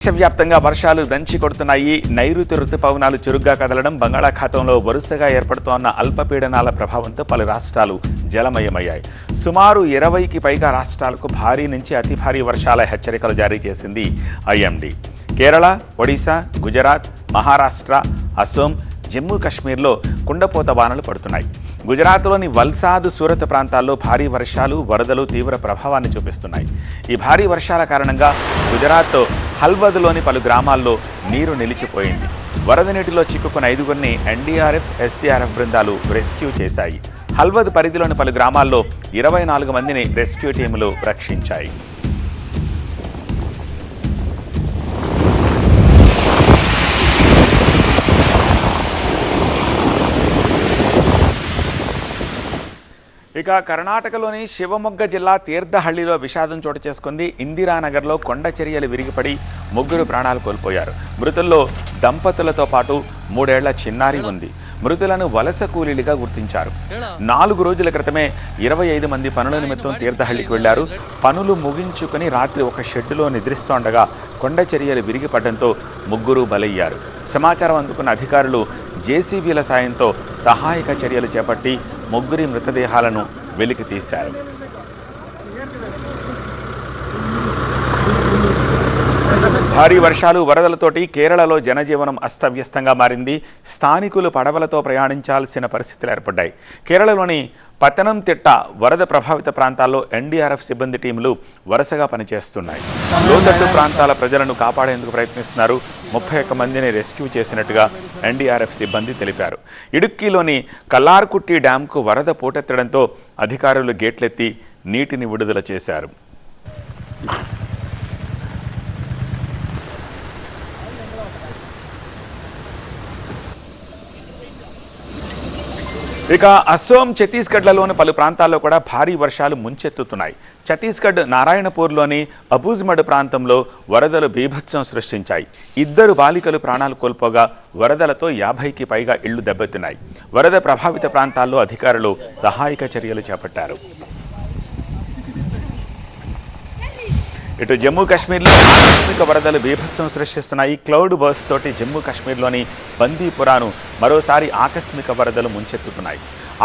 దేశవ్యాప్తంగా వర్షాలు దంచి కొడుతున్నాయి. నైరుతి రుతుపవనాలు చురుగ్గా కదలడం, బంగాళాఖాతంలో వరుసగా ఏర్పడుతోన్న అల్పపీడనాల ప్రభావంతో పలు రాష్ట్రాలు జలమయమయ్యాయి. సుమారు 20కి పైగా రాష్ట్రాలకు భారీ నుంచి అతి భారీ వర్షాల హెచ్చరికలు జారీ చేసింది ఐఎండీ. కేరళ, ఒడిశా, గుజరాత్, మహారాష్ట్ర, అసోం, జమ్మూ కాశ్మీర్లో కుండపోత వానలు పడుతున్నాయి. గుజరాత్లోని వల్సాద్, సూరత్ ప్రాంతాల్లో భారీ వర్షాలు, వరదలు తీవ్ర ప్రభావాన్ని చూపిస్తున్నాయి. ఈ భారీ వర్షాల కారణంగా గుజరాత్ హల్వద్లోని పలు గ్రామాల్లో నీరు నిలిచిపోయింది. వరద నీటిలో చిక్కుకున్న 5గురిని ఎన్డీఆర్ఎఫ్, ఎస్డీఆర్ఎఫ్ బృందాలు రెస్క్యూ చేశాయి. హల్వద్ పరిధిలోని పలు గ్రామాల్లో 24 మందిని రెస్క్యూ టీములు రక్షించాయి. ఇక కర్ణాటకలోని శివమొగ్గ జిల్లా తీర్థహళ్లిలో విషాదం చోటు చేసుకుంది. ఇందిరానగర్లో కొండ చర్యలు విరిగిపడి 3 ప్రాణాలు కోల్పోయారు. మృతుల్లో దంపతులతో పాటు 3 ఏళ్ల చిన్నారి ఉంది. మృతులను వలస కూలీలుగా గుర్తించారు. 4 రోజుల క్రితమే 25 మంది పనుల నిమిత్తం తీర్థహళ్లికి వెళ్లారు. పనులు ముగించుకుని రాత్రి ఒక షెడ్డులో నిద్రిస్తోండగా కొండ చర్యలు విరిగిపడడంతో 3 బలయ్యారు. సమాచారం అందుకున్న అధికారులు జేసీబీల సాయంతో సహాయక చర్యలు చేపట్టి 3 మృతదేహాలను వెలికి తీశారు. భారీ వర్షాలు, వరదలతోటి కేరళలో జనజీవనం అస్తవ్యస్తంగా మారింది. స్థానికులు పడవలతో ప్రయాణించాల్సిన పరిస్థితులు ఏర్పడ్డాయి. కేరళలోని పతనంతిట్ట వరద ప్రభావిత ప్రాంతాల్లో ఎన్డీఆర్ఎఫ్ సిబ్బంది టీములు వరుసగా పనిచేస్తున్నాయి. లోతట్టు ప్రాంతాల ప్రజలను కాపాడేందుకు ప్రయత్నిస్తున్నారు. 31 మందిని రెస్క్యూ చేసినట్టుగా ఎన్డీఆర్ఎఫ్ సిబ్బంది తెలిపారు. ఇడుక్కిలోని కల్లార్కుట్టి డ్యాంకు వరద పోటెత్తడంతో అధికారులు గేట్లెత్తి నీటిని విడుదల చేశారు. ఇక అస్సోం, ఛత్తీస్గఢ్లలోని పలు ప్రాంతాల్లో కూడా భారీ వర్షాలు ముంచెత్తుతున్నాయి. ఛత్తీస్గఢ్ నారాయణపూర్లోని అబూజ్మడ్ ప్రాంతంలో వరదలు బీభత్సం సృష్టించాయి. 2 బాలికలు ప్రాణాలు కోల్పోగా వరదలతో 50కి పైగా ఇళ్లు దెబ్బతిన్నాయి. వరద ప్రభావిత ప్రాంతాల్లో అధికారులు సహాయక చర్యలు చేపట్టారు. ఇటు జమ్మూ కాశ్మీర్లో ఆకస్మిక వరదలు బీభత్సం సృష్టిస్తున్నాయి. క్లౌడ్ బర్స్ట్ తోటి జమ్మూ కాశ్మీర్లోని బందీపురాను మరోసారి ఆకస్మిక వరదలు ముంచెత్తుతున్నాయి.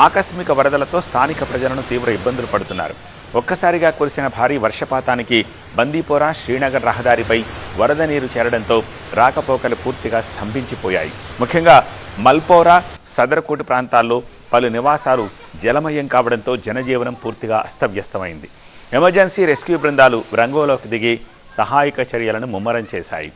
ఆకస్మిక వరదలతో స్థానిక ప్రజలను తీవ్ర ఇబ్బందులు పడుతున్నారు. ఒక్కసారిగా కురిసిన భారీ వర్షపాతానికి బందీపురా శ్రీనగర్ రహదారిపై వరద నీరు చేరడంతో రాకపోకలు పూర్తిగా స్తంభించిపోయాయి. ముఖ్యంగా మల్పోరా, సదర్కోట్ ప్రాంతాల్లో పలు నివాసాలు జలమయం కావడంతో జనజీవనం పూర్తిగా అస్తవ్యస్తమైంది. ఎమర్జెన్సీ రెస్క్యూ బృందాలు రంగంలోకి దిగి సహాయక చర్యలను ముమ్మరం చేశాయి.